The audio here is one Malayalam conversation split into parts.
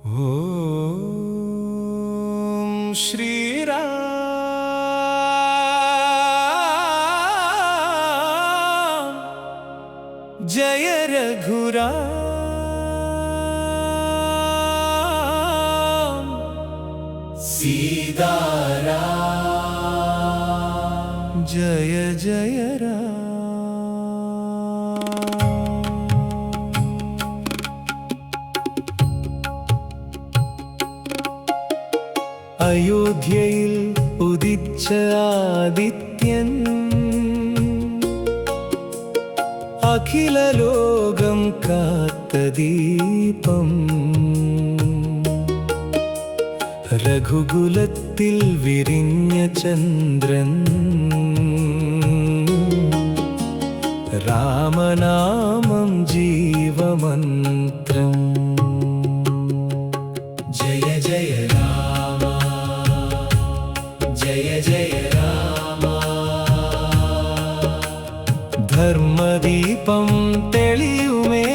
ഓം ശ്രീരാം ജയ രഘുരാം സീതാരാം ജയ ജയ രാം. അയോധ്യയിൽ ഉദിച്ച ആദിത്യൻ അഖില ലോകം കാത്ത ദീപം രഘുകുലത്തിൽ വിരിഞ്ഞ ചന്ദ്രൻ രാമനാമം ജീവമന്ത്രം. ജയ ജയ രാമ ജയ ജയ രാമ ധർമ്മദീപം തെളിയുമേ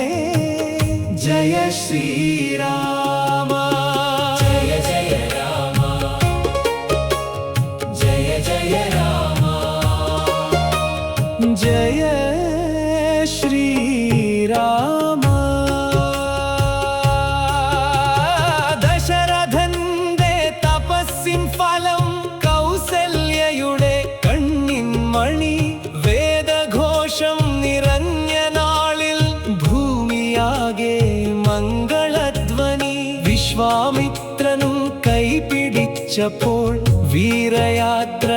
ജയ ശ്രീരാമ. ജയ ജയ രാമ ജയ ജയ രാമ ജയ ശ്രീരാമ. ദശരഥന്റെ തപസ്സിൻ ഫലം കൗസല്യയുടെ കണ്ണിൻ മണി വേദഘോഷം നിറഞ്ഞ നാളിൽ ഭൂമിയാകെ മംഗളധ്വനി. വിശ്വാമിത്രനും കൈപിടിച്ചപ്പോൾ വീരയാത്ര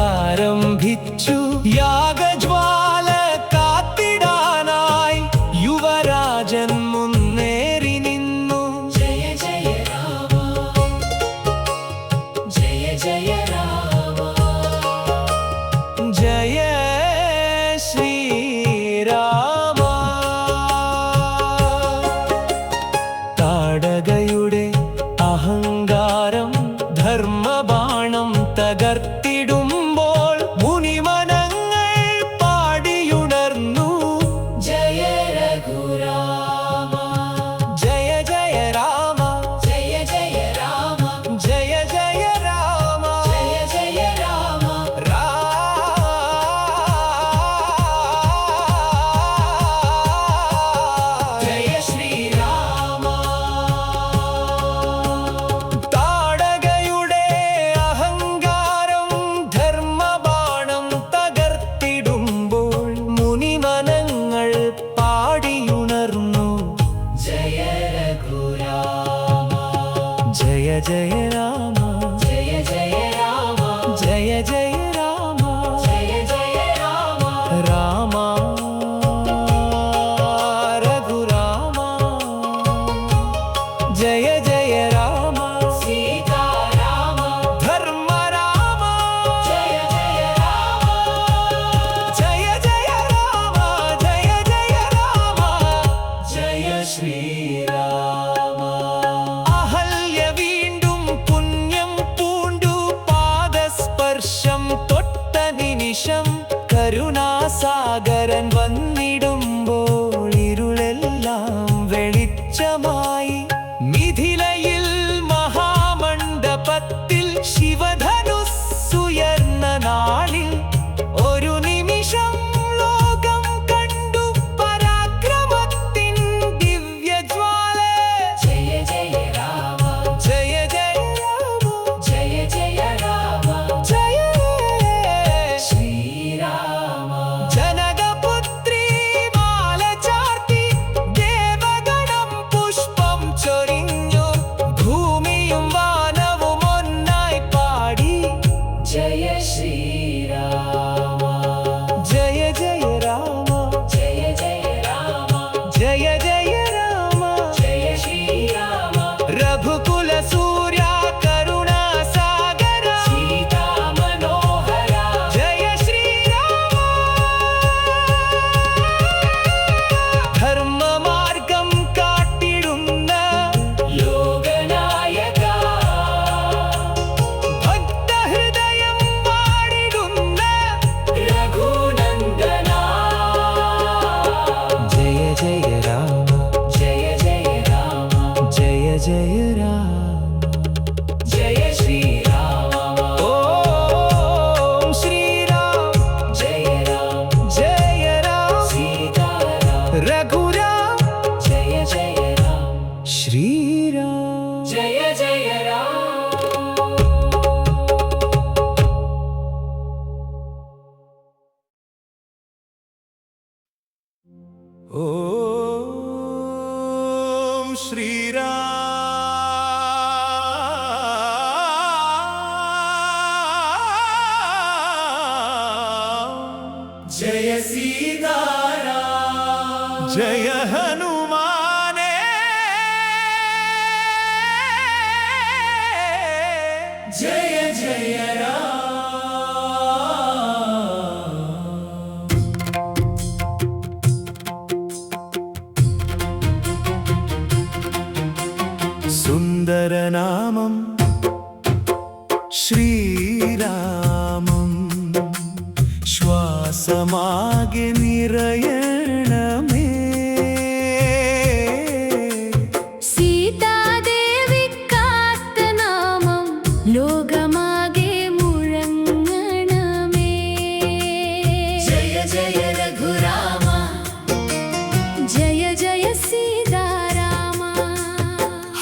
ആരംഭിച്ചു. യാഗജ്വാല കാത്തിടാനായി യുവരാജൻ മുന്നേറി നിന്നു. ജയ ജയ രാമ ജയ ജയ രാമ ജയ ശ്രീരാമ. താടകയുടെ അഹങ്കാരം ധർമ്മബാണം തകർത്തിടുമ്പോൾ മുനിമനങ്ങൾ പാടിയുണർന്നു. ജയ രഘുരാമ ജയ ജയ രാമ ജയ ജയ രാമ ജയ ജയ രാമ ജയ ജയ രാമ ജയ ശ്രീരാമ. താടകയുടെ അഹങ്കാരം ധർമ്മബാണം തകർത്തിടുമ്പോൾ മുനിമനങ്ങൾ പാടിയുണർന്നു. ജയ രഘുരാമ ജയ ജയ രാമ ജയ ജയ രാമ ജയ ജയ രാമ ജയ ജയ രാമ രാമ രഘുരാമ ജയ ജയ രാമ സീതാരാമ ധർമ്മരാമ ജയ ജയ രാമ ജയ ജയ രാമ ജയ ജയ രാമ ജയ ശ്രീരാമ. അഹല്യ വീണ്ടും പുണ്യം പൂണ്ടു പാദസ്പർശം തൊട്ട നിമിഷം കരുണാസാഗരൻ വന്നിടുമ്പോൾ ഇരുളെല്ലാം വെളിച്ചമായി. മിഥിലയിൽ മഹാമണ്ഡപത്തിൽ ശിവധനുസ്സുയർന്ന നാളിൽ ഒരു നിമിഷം ലോകം കണ്ടു പരാക്രമത്തിൻ ദിവ്യജ്വാല. ജയ ജയ രാമ ജയ ജയ രാമ ജയ ജയ രാമ ജയ ശ്രീരാമ. ജനകപുത്രി മാല ചാർത്തി ദേവഗണം പുഷ്പം ജയ രാമ ജയ ശ്രീരാമ ഓം ശ്രീരാം ജയ രാം ജയ രാം സീതാരാം രഘുരാം ജയ ജയ രാം ശ്രീരാം ജയ ജയ രാം ഓം ശ്രീരാം ജയ സീതാരാം ജയ ഹനുമാനേ ജയ ജയ രാം സുന്ദരനാമം ശ്രീരാമം ശ്വാസമാകെ നിറയണമേ സീതാദേവി കാത്ത നാമം ലോകമാകെ മുഴങ്ങണമേ ജയ ജയ രഘുരാമ ജയ ജയ സീതാരാമ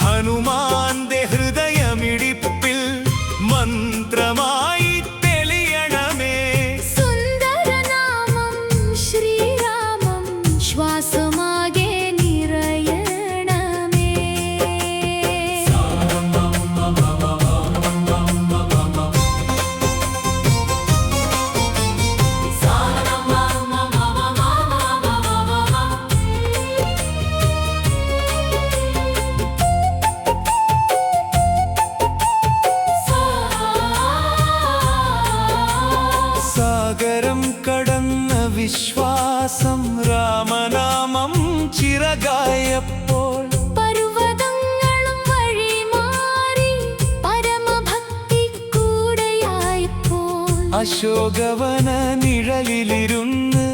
ഹനുമാന്റെ ഹൃദയമിടിപ്പിൽ മന്ത്രമായി തെളിയണമേ സുന്ദരനാമം ശ്രീരാമം ശ്വാസമാകെ നിറയണമേ സാഗരം കടന്ന വിശ്വാസം രാമനാമം ചിറകായപ്പോൾ പർവ്വതങ്ങളും വഴിമാറി പരമഭക്തി കൂടെയായപ്പോൾ അശോകവന നിഴലിലിരുന്ന്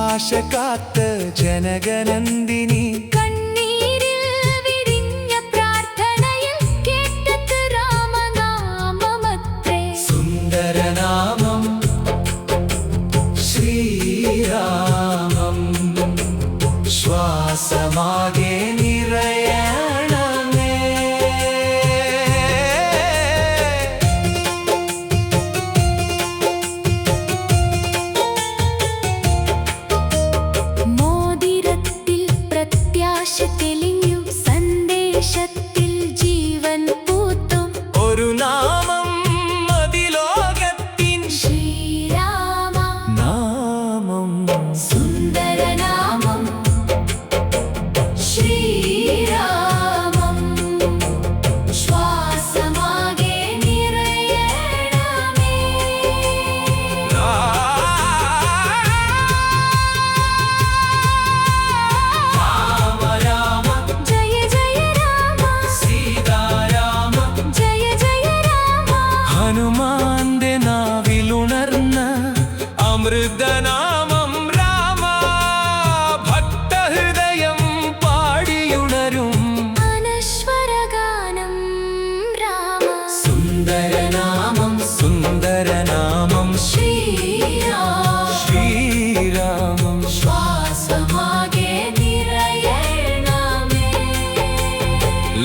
ആശ കാത്ത ജനകനന്ദിനി കണ്ണീരിൽ വിരിഞ്ഞ പ്രാർത്ഥനയിൽ കേട്ടത് രാമനാമമത്രേ സുന്ദരനാമം ശ്രീരാമം ശ്വാസമാകെ നിറയണമേ മോതിരത്തിൽ പ്രത്യാശ തെളിഞ്ഞു സന്ദേശത്തിൽ ജീവൻ പൂത്തും ഒരു നാമം അതിലോകത്തിൻ ശ്രീരാമ നാമം സുന്ദരനാമം ശ്രീരാമം ശ്വാസമാകെ നിറയണമേ രാമ രാമ ജയ ജയ രാമ സീതാരാമ ജയ ജയ രാമ ഹനുമാന്റെ നാവിലുണർന്ന അമൃതനാമം രാമ ഭക്തഹൃദയം പാടിയുണരും അനശ്വരഗാനം രാമ സുന്ദരനാമം സുന്ദരനാമം ശ്രീരാമ ശ്രീരാമം ശ്വാസമാകെ നിറയണമേ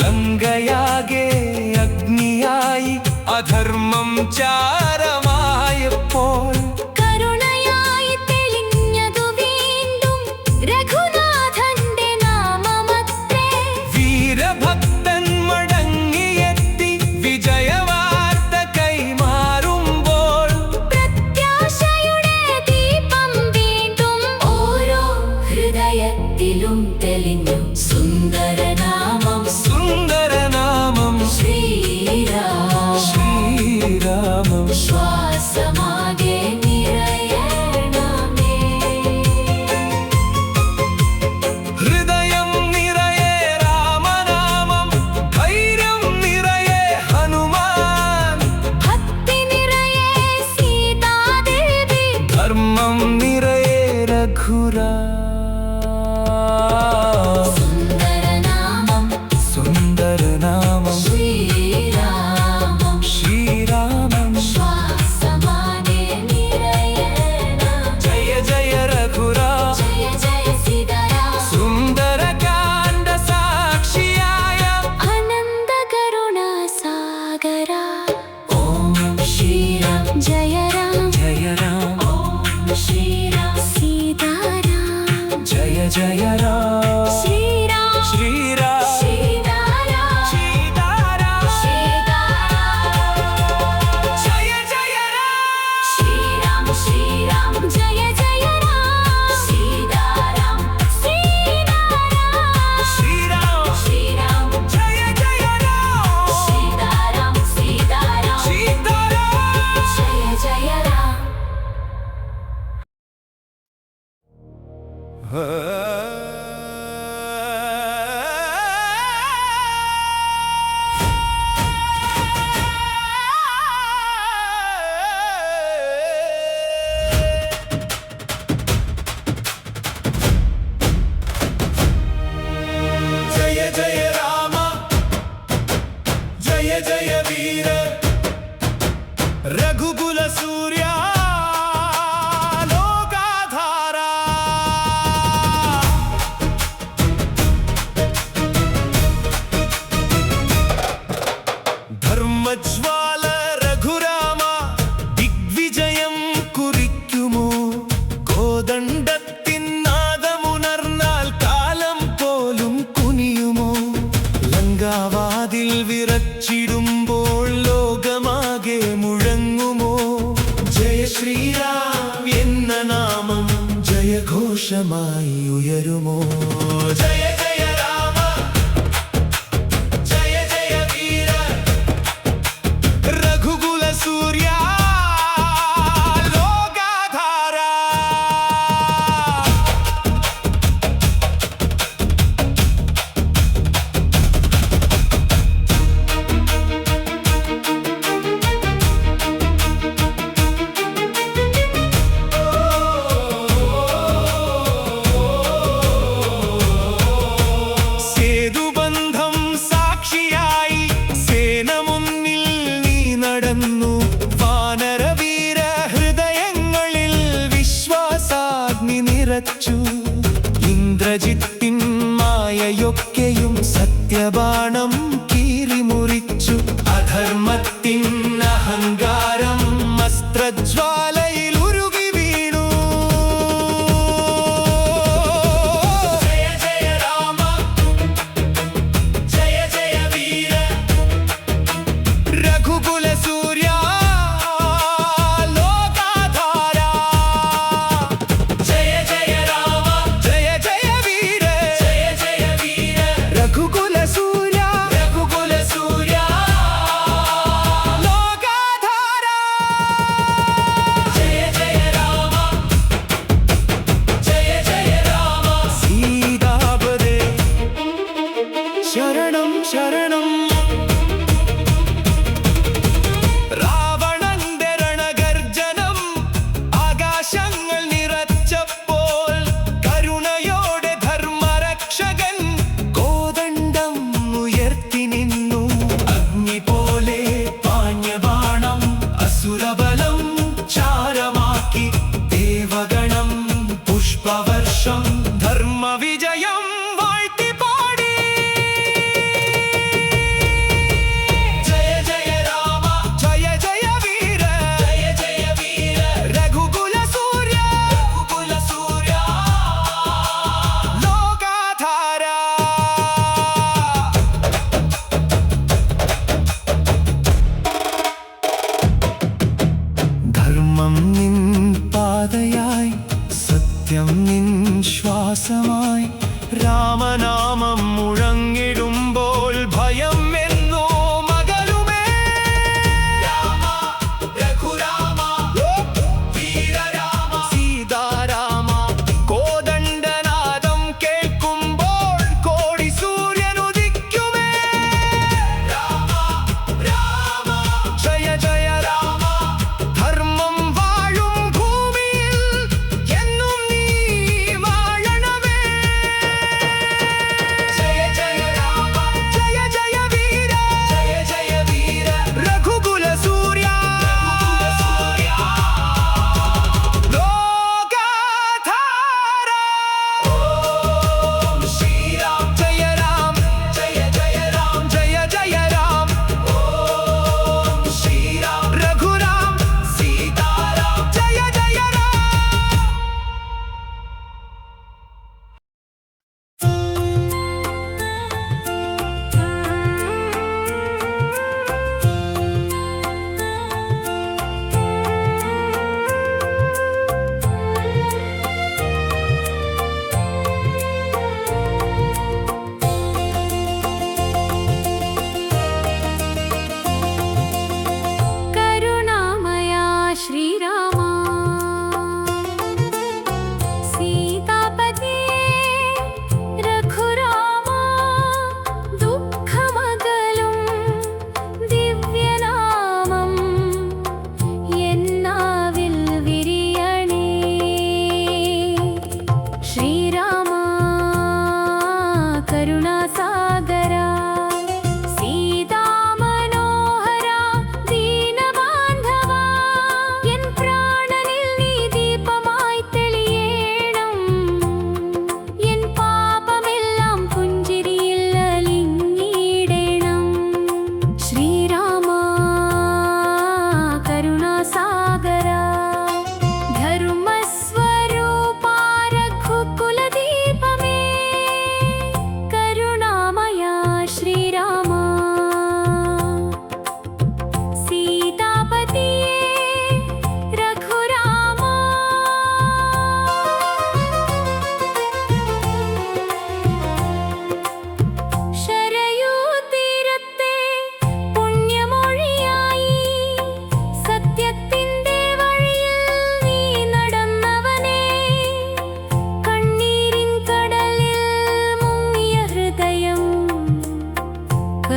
ലങ്കയാകെ അഗ്നിയായി അധർമ്മം ചാരമായപ്പോൾ കരുണയായി തെളിഞ്ഞതു വീണ്ടും രഘുനാഥന്റെ നാമമത്രേ വീരഭക്തൻ മടങ്ങിയെത്തി വിജയവാർത്ത കൈമാറുമ്പോൾ പ്രത്യാശയുടെ ദീപം വീണ്ടും ഓരോ ഹൃദയത്തിലും തെളിഞ്ഞു സുന്ദരനാമം സുന്ദരനാമം ശ്രീരാമ ശ്രീരാമം ശ്വാസമാകെ ലങ്കാവാതിൽ വിറച്ചിടുമ്പോൾ ലോകമാകെ മുഴങ്ങുമോ? ജയ ശ്രീരാം എന്ന നാമം ജയഘോഷമായി ഉയരുമോ? ജയ ജയ രാമ, ജയ ജയ വീര, രഘുകുല സൂര്യ, ലോകാധാര. സേതുബന്ധം സാക്ഷിയായി സേന മുന്നിൽ നീ നടന്നു. വാനരവീര ഹൃദയങ്ങളിൽ വിശ്വാസാഗ്നി നിറച്ചു. ഇന്ദ്രജിത്തിൻ മായയൊക്കെയും സത്യബാണം കീറിമുറിച്ചു. അധർമ്മത്തിൻ അഹങ്കാരം അസ്ത്രജ്വാലയിൽ ഉരുകി വീണു. ജയ ജയ രാമ, ജയ ജയ വീര, രഘുകുല സൂര്യ, ലോകാധാര. ജയ ജയ രാമ, ജയ ജയ വീര, ജയ ജയ വീര, രഘുകുല സൂര്യ, രഘുകുല സൂര്യ, ലോകാധാര. ജയ ജയ രാമ, ജയ ജയ രാമ. സീതാപദേ ശരണം ശരണം. രാവണന്റെ രണഗർജനം ആകാശങ്ങൾ നിറച്ചപ്പോൾ കരുണയോടെ ധർമ്മരക്ഷകൻ കോദണ്ഡം ഉയർത്തി നിന്നു. അഗ്നി പോലെ പാഞ്ഞ ബാണം അസുരബലം ചാരമാക്കി. ദേവഗണം പുഷ്പവർഷം ധർമ്മവിജയം വാഴ്ത്തി പാടി.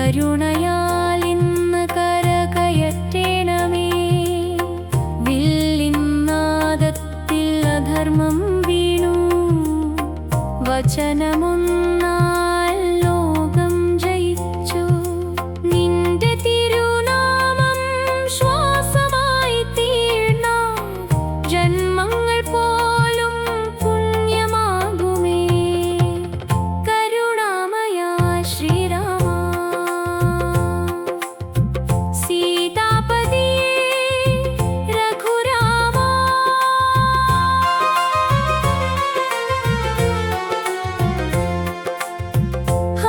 കരുണയാൽ ഇന്ന് കരകയറ്റേണമേ. വില്ലിൻ നാദത്തിൽ അധർമ്മം വീണു, വചനമൊന്നാൽ ലോകം ജയിച്ചു. നിന്റെ തിരുനാമം ശ്വാസമായി തീർന്ന ജന്മങ്ങൾ പോലും പുണ്യമാകുമേ. കരുണാമയ ശ്രീരാമ, സീതാപതിയേ രഘുരാമ.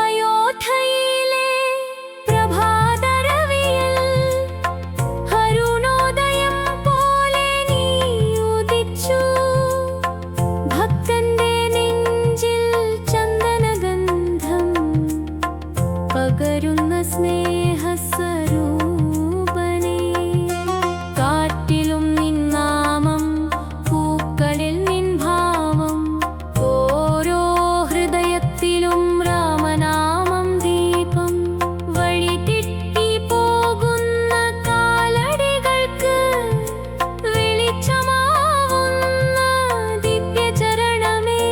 അയോധ്യയിലെ പ്രഭാതരവിയിൽ അരുണോദയം പോലെ നീ ഉദിച്ചു. ഭക്തന്റെ നെഞ്ചിൽ ചന്ദനഗന്ധം പകരുന്ന സ്നേഹസ്വരൂപനേ. കാറ്റിലും നിൻ നാമം, പൂക്കളിൽ നിൻ ഭാവം, ഓരോ ഹൃദയത്തിലും രാമനാമം ദീപം. വഴിതെറ്റി പോകുന്ന കാലടികൾക്ക് വെളിച്ചമാവുന്ന ദിവ്യചരണമേ.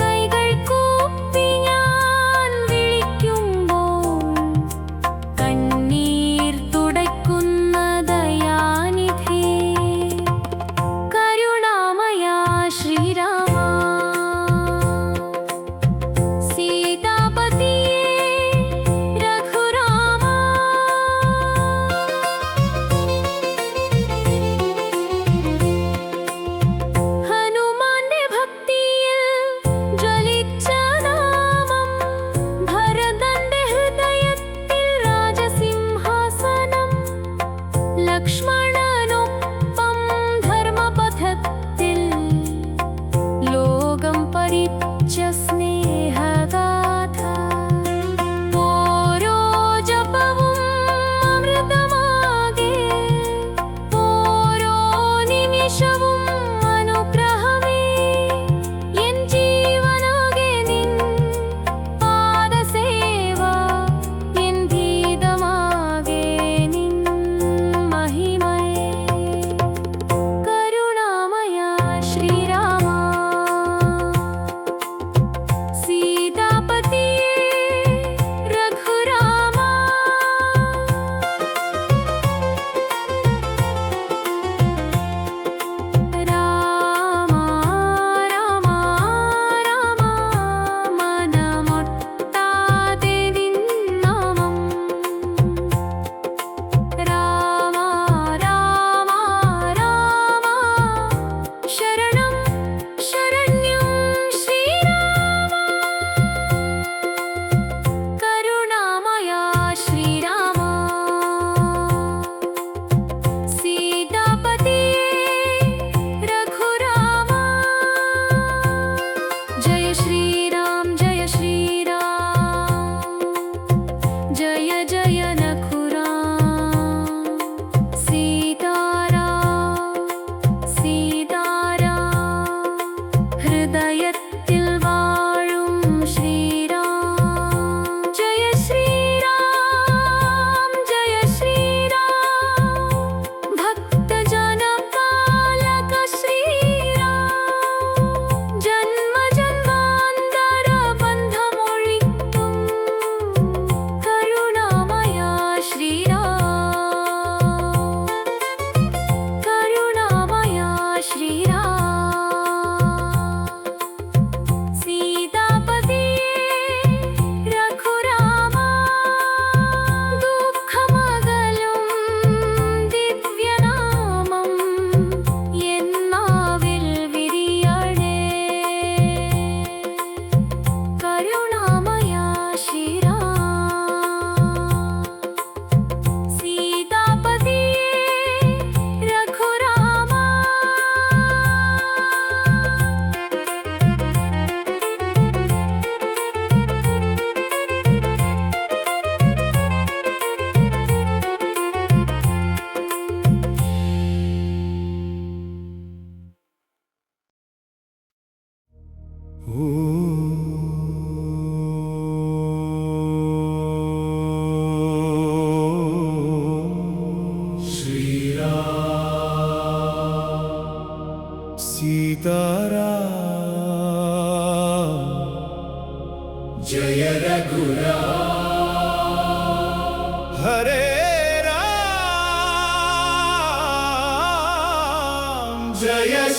കൈകൾ കൂപ്പി ഞാൻ വിളിക്കുമ്പോൾ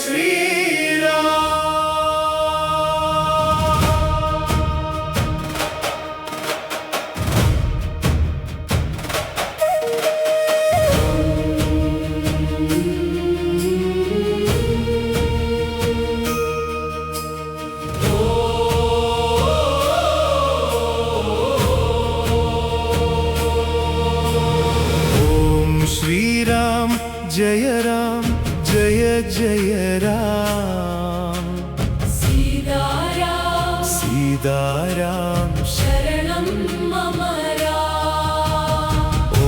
ശ്രീരാം. ഓം ശ്രീരാം ജയ രാം ജയ ജയ രാം. സീതാരാം സീതാരാം ശരണം മമ രാം.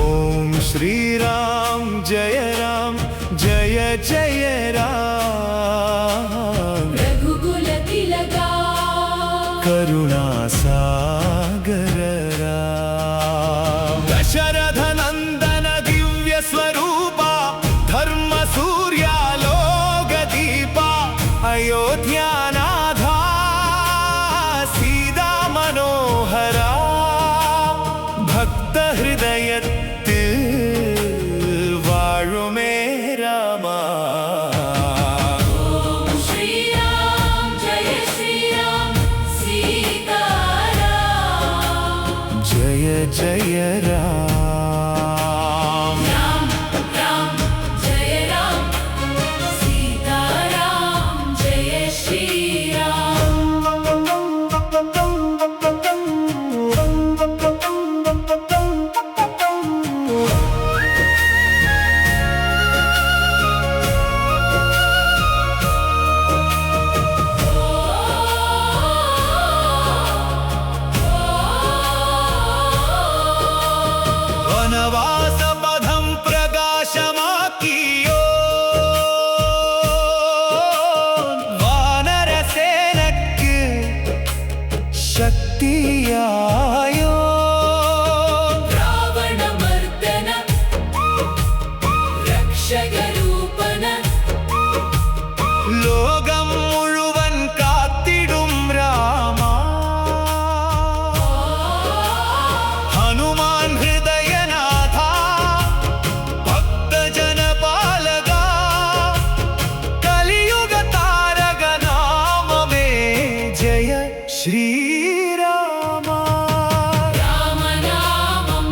ഓം ശ്രീരാം ജയ രാം ജയ ജയ രാം. രഘുകുല തിലകാ കരുണാസാഗര രാം. ദശരഥ നന്ദന ദിവ്യ സ്വരൂപ ധർമ്മ സൂര്യാലോക ദീപ അയോധ്യാനാഥ സീതാ മനോഹര ഭക്ത ഹൃദയത്തിൽ വാഴുമേ രാമ. ശ്രീരാം ജയ ശ്രീരാം സീതാരാം. ജയ ജയ രാം. രാം രാം ജയ രാം സീതാരാം ജയ ശ്രീരാം. വനവാസപഥം പ്രകാശമാക്കിയോ വാനരസേനയ്ക്ക് ശക്തിയായോ. രാവണമർദ്ദന രക്ഷകരൂപന ലോകം മുഴുവൻ കാത്തിടും രാമ. ഹനുമാൻ ഹൃദയനാഥ ഭക്തജനപാലക കലിയുഗ താരക നാമമേ ജയ ശ്രീരാമ. രാമനാമം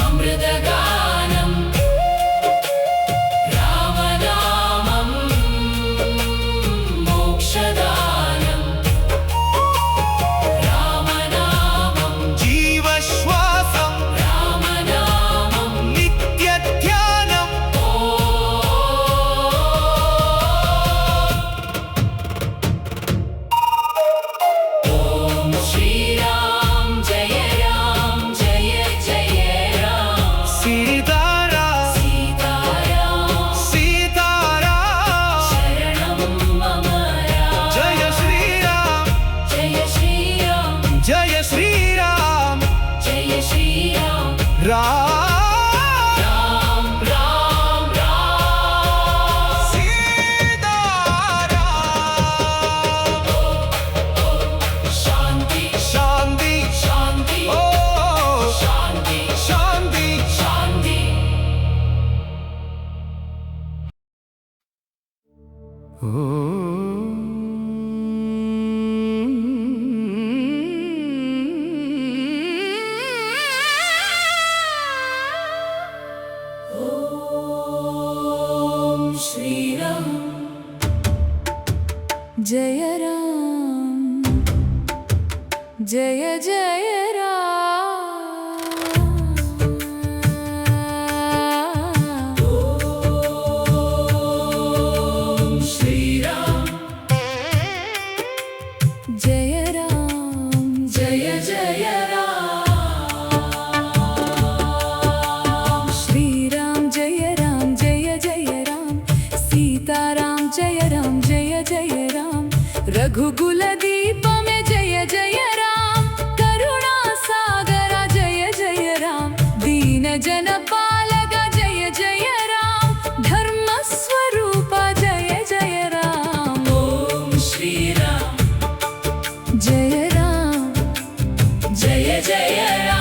അമൃതഗാനം. രാമനാമം മോക്ഷദാനം. രാമനാമം ജീവശ്വാസം രാമനാമം നിത്യധ്യാനം. ഓം ശ്രീരാം ജയ രാം ജയ ജയ രാം. സീതാരാം സീതാരാം സീതാരാം. ശരണം മമ രാം. ജയ ശ്രീരാം ജയ ശ്രീരാം ജയ ശ്രീരാം. ജയ ശ്രീരാം. രാം രാം രാം രാം. സീതാരാം. ശാന്തി ശാന്തി ശാന്തി ഓ ശാന്തി ശാന്തി. ശാന്തി. ഓം ശ്രീരാം ജയ രാം ജയ ജയ രാം. ഓം ശ്രീരാം ജയ രാം ജയ ജയ രാം. ശ്രീരാം ജയ രാം ജയ ജയ രാം. സീതാരാം ജയ രാം ജയ ജയ രാം. രഘുകുല ദീപ में जय जय राम. करुणा सागर जय जय राम. दीन जन पालक जय जय राम. धर्म स्वरूप जय जय राम. ओम श्रीराम जय राम जय जय राम.